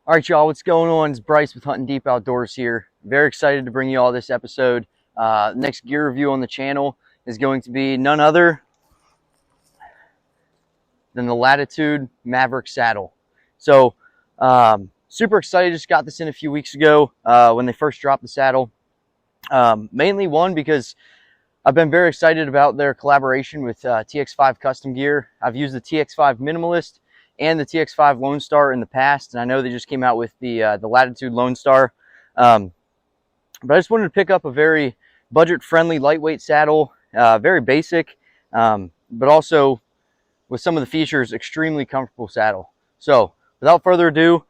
All right, y'all, what's going on? It's Bryce with Hunting Deep Outdoors here. Very excited to bring you all this episode. Next gear review on the channel is going to be none other than the Latitude Maverick saddle. So, super excited. Just got this in a few weeks ago when they first dropped the saddle. Mainly one, because I've been very excited about their collaboration with TX5 Custom Gear. I've used the TX5 Minimalist and the TX5 Lone Star in the past, and I know they just came out with the Latitude Lone Star. But I just wanted to pick up a very budget-friendly, lightweight saddle, very basic, but also with some of the features, extremely comfortable saddle. So without further ado,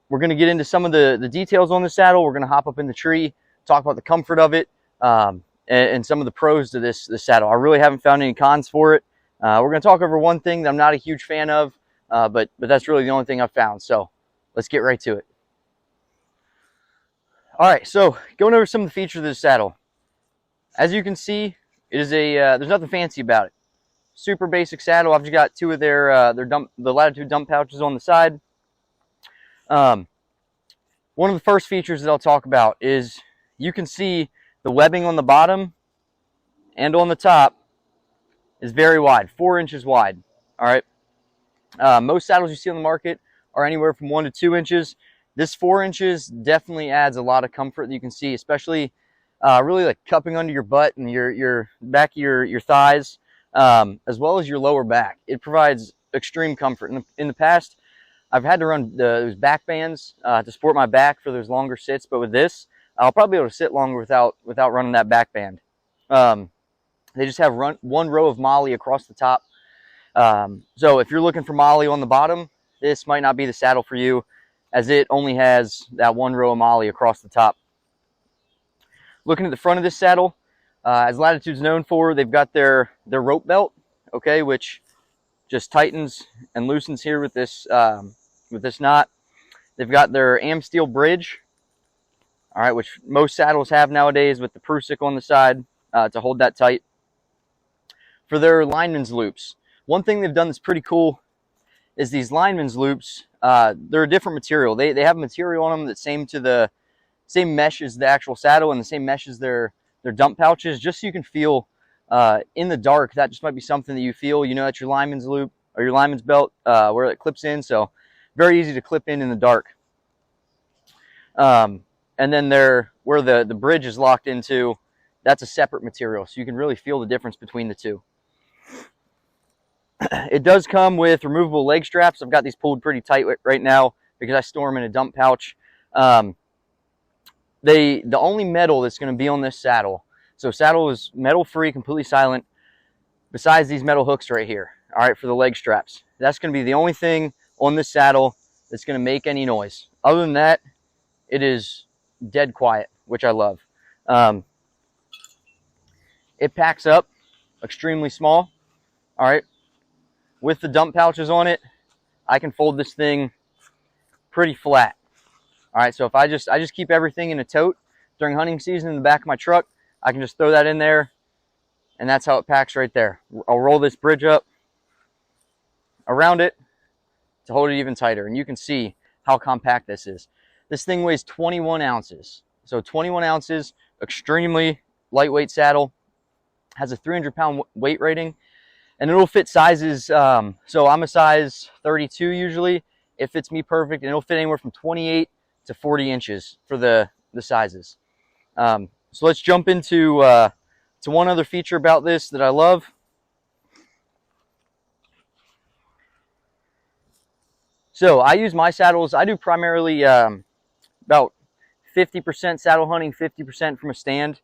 we're going to get into some of the details on the saddle. We're going to hop up in the tree, talk about the comfort of it, and some of the pros to this saddle. I really haven't found any cons for it. We're going to talk over one thing that I'm not a huge fan of, but that's really the only thing I've found. So let's get right to it. All right, so going over some of the features of this saddle. As you can see, it is there's nothing fancy about it. Super basic saddle. I've just got two of the Latitude dump pouches on the side. One of the first features that I'll talk about is you can see the webbing on the bottom and on the top is very wide, 4 inches wide. All right. Most saddles you see on the market are anywhere from 1 to 2 inches. This 4 inches definitely adds a lot of comfort that you can see, especially really like cupping under your butt and your back of your thighs, as well as your lower back. It provides extreme comfort. In the past, I've had to run those back bands to support my back for those longer sits, but with this, I'll probably be able to sit longer without running that back band. They just have one row of molly across the top. So if you're looking for molly on the bottom, this might not be the saddle for you, as it only has that one row of molly across the top. Looking at the front of this saddle, as Latitude's known for, they've got their rope belt, okay, which just tightens and loosens here with this knot. They've got their Amsteel bridge, all right, which most saddles have nowadays, with the Prusik on the side to hold that tight. For their lineman's loops, one thing they've done that's pretty cool is these lineman's loops. They're a different material. They have material on them that's same mesh as the actual saddle and the same mesh as their dump pouches, just so you can feel in the dark. That just might be something that you feel. You know, that's your lineman's loop or your lineman's belt where it clips in. So very easy to clip in the dark. And then where the bridge is locked into, that's a separate material, so you can really feel the difference between the two. It does come with removable leg straps. I've got these pulled pretty tight right now because I store them in a dump pouch. The only metal that's going to be on this saddle, so saddle is metal free, completely silent, besides these metal hooks right here, all right, for the leg straps. That's going to be the only thing on this saddle that's going to make any noise. Other than that, it is dead quiet, which I love. It packs up extremely small, all right. With the dump pouches on it, I can fold this thing pretty flat. All right, so if I just keep everything in a tote during hunting season in the back of my truck, I can just throw that in there, and that's how it packs right there. I'll roll this bridge up around it to hold it even tighter, and you can see how compact this is. This thing weighs 21 ounces. So 21 ounces, extremely lightweight saddle, has a 300-pound weight rating, and it'll fit sizes. So I'm a size 32 usually. It fits me perfect, and it'll fit anywhere from 28 to 40 inches for the sizes. So let's jump into to one other feature about this that I love. So I use my saddles. I do primarily about 50% saddle hunting, 50% from a stand.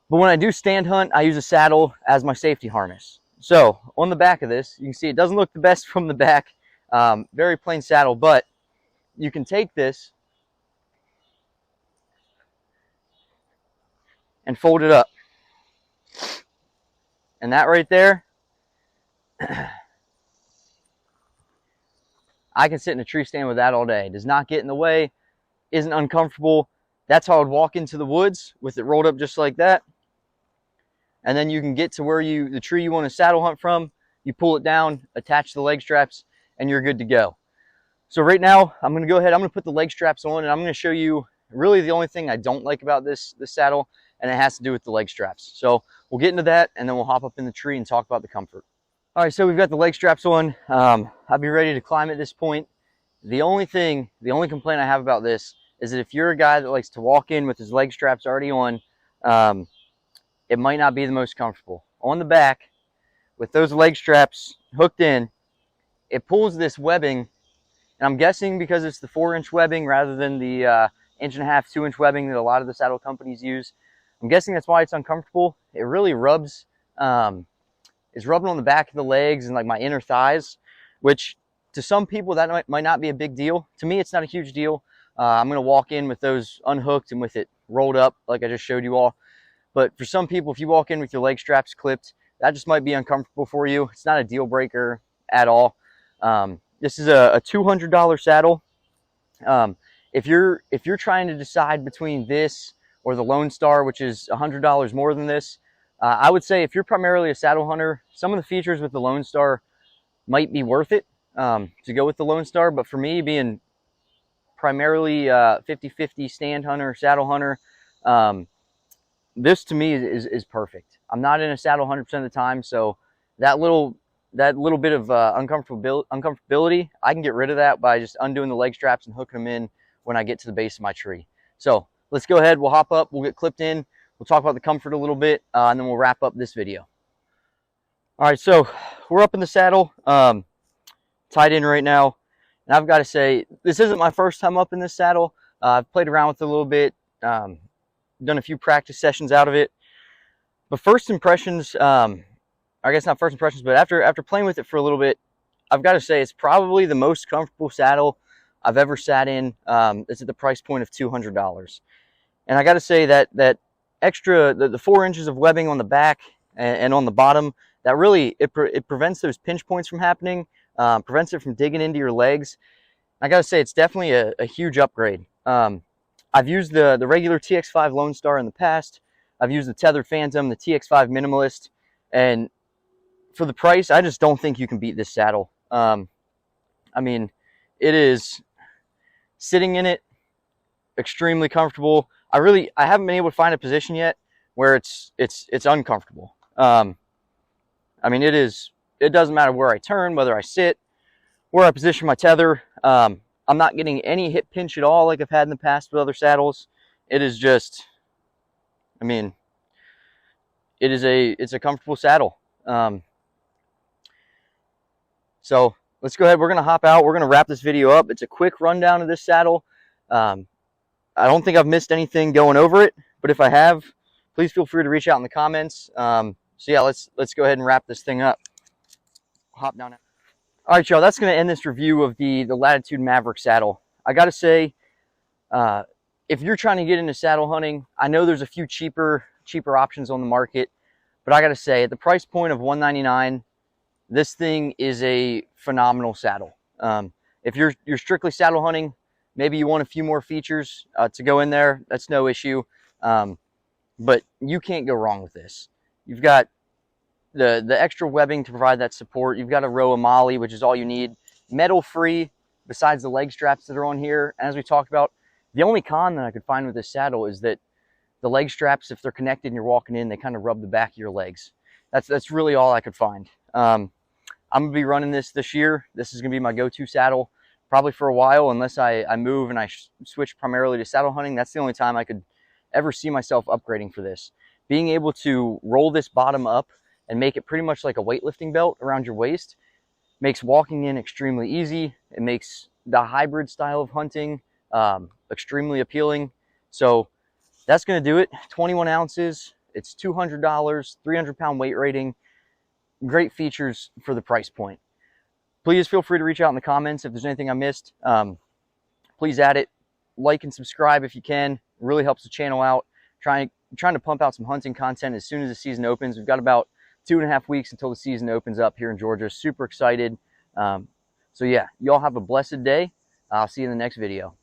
But when I do stand hunt, I use a saddle as my safety harness. So on the back of this, you can see it doesn't look the best from the back. Very plain saddle, but you can take this and fold it up. And that right there, I can sit in a tree stand with that all day. It does not get in the way, isn't uncomfortable. That's how I would walk into the woods with it rolled up just like that. And then you can get to where the tree you want to saddle hunt from. You pull it down, attach the leg straps, and you're good to go. So right now, I'm going to go ahead, I'm going to put the leg straps on, and I'm going to show you really the only thing I don't like about this saddle, and it has to do with the leg straps. So we'll get into that, and then we'll hop up in the tree and talk about the comfort. All right, so we've got the leg straps on. I'll be ready to climb at this point. The only complaint I have about this is that if you're a guy that likes to walk in with his leg straps already on, it might not be the most comfortable. On the back, with those leg straps hooked in, it pulls this webbing, and I'm guessing because it's the 4-inch webbing rather than the 1.5 inch, 2-inch webbing that a lot of the saddle companies use. I'm guessing that's why it's uncomfortable. It really rubs, it's rubbing on the back of the legs and like my inner thighs, which to some people that might not be a big deal. To me, it's not a huge deal. I'm going to walk in with those unhooked and with it rolled up like I just showed you all. But for some people, if you walk in with your leg straps clipped, that just might be uncomfortable for you. It's not a deal breaker at all. This is a $200 saddle. If you're trying to decide between this or the Lone Star, which is $100 more than this, I would say if you're primarily a saddle hunter, some of the features with the Lone Star might be worth it to go with the Lone Star. But for me, being primarily 50-50 stand hunter, saddle hunter, this to me is perfect. I'm not in a saddle 100% of the time, so that little bit of uncomfortability, I can get rid of that by just undoing the leg straps and hooking them in when I get to the base of my tree. So let's go ahead, we'll hop up, we'll get clipped in, we'll talk about the comfort a little bit, and then we'll wrap up this video. All right, so we're up in the saddle, tied in right now, and I've got to say, this isn't my first time up in this saddle. I've played around with it a little bit, done a few practice sessions out of it, but first impressions, I guess not first impressions, but after playing with it for a little bit, I've got to say it's probably the most comfortable saddle I've ever sat in. It's at the price point of $200, and I got to say that extra the 4 inches of webbing on the back and on the bottom, that really it prevents those pinch points from happening, prevents it from digging into your legs. I got to say it's definitely a huge upgrade. I've used the regular TX5 Lone Star in the past. I've used the tethered Phantom, the TX5 Minimalist, and for the price, I just don't think you can beat this saddle. I mean, it is, sitting in it, extremely comfortable. I haven't been able to find a position yet where it's uncomfortable. I mean, it doesn't matter where I turn, whether I sit, where I position my tether. I'm not getting any hip pinch at all like I've had in the past with other saddles. It is just, I mean, it's a comfortable saddle. So let's go ahead. We're going to hop out. We're going to wrap this video up. It's a quick rundown of this saddle. I don't think I've missed anything going over it, but if I have, please feel free to reach out in the comments. So yeah, let's go ahead and wrap this thing up. Hop down. All right, y'all, that's going to end this review of the Latitude Maverick saddle. I got to say, if you're trying to get into saddle hunting, I know there's a few cheaper options on the market, but I got to say, at the price point of $199, this thing is a phenomenal saddle. If you're strictly saddle hunting, maybe you want a few more features to go in there, that's no issue. But you can't go wrong with this. You've got the extra webbing to provide that support. You've got a row of MOLLE, which is all you need. Metal free, besides the leg straps that are on here. And as we talked about, the only con that I could find with this saddle is that the leg straps, if they're connected and you're walking in, they kind of rub the back of your legs. That's really all I could find. I'm going to be running this year. This is going to be my go-to saddle probably for a while, unless I move and I switch primarily to saddle hunting. That's the only time I could ever see myself upgrading for this. Being able to roll this bottom up and make it pretty much like a weightlifting belt around your waist makes walking in extremely easy. It makes the hybrid style of hunting extremely appealing. So that's going to do it. 21 ounces. It's $200, 300-pound weight rating. Great features for the price point. Please feel free to reach out in the comments if there's anything I missed. Please add it. Like and subscribe if you can. It really helps the channel out. Trying to pump out some hunting content as soon as the season opens. We've got about 2.5 weeks until the season opens up here in Georgia. Super excited. So yeah, y'all have a blessed day. I'll see you in the next video.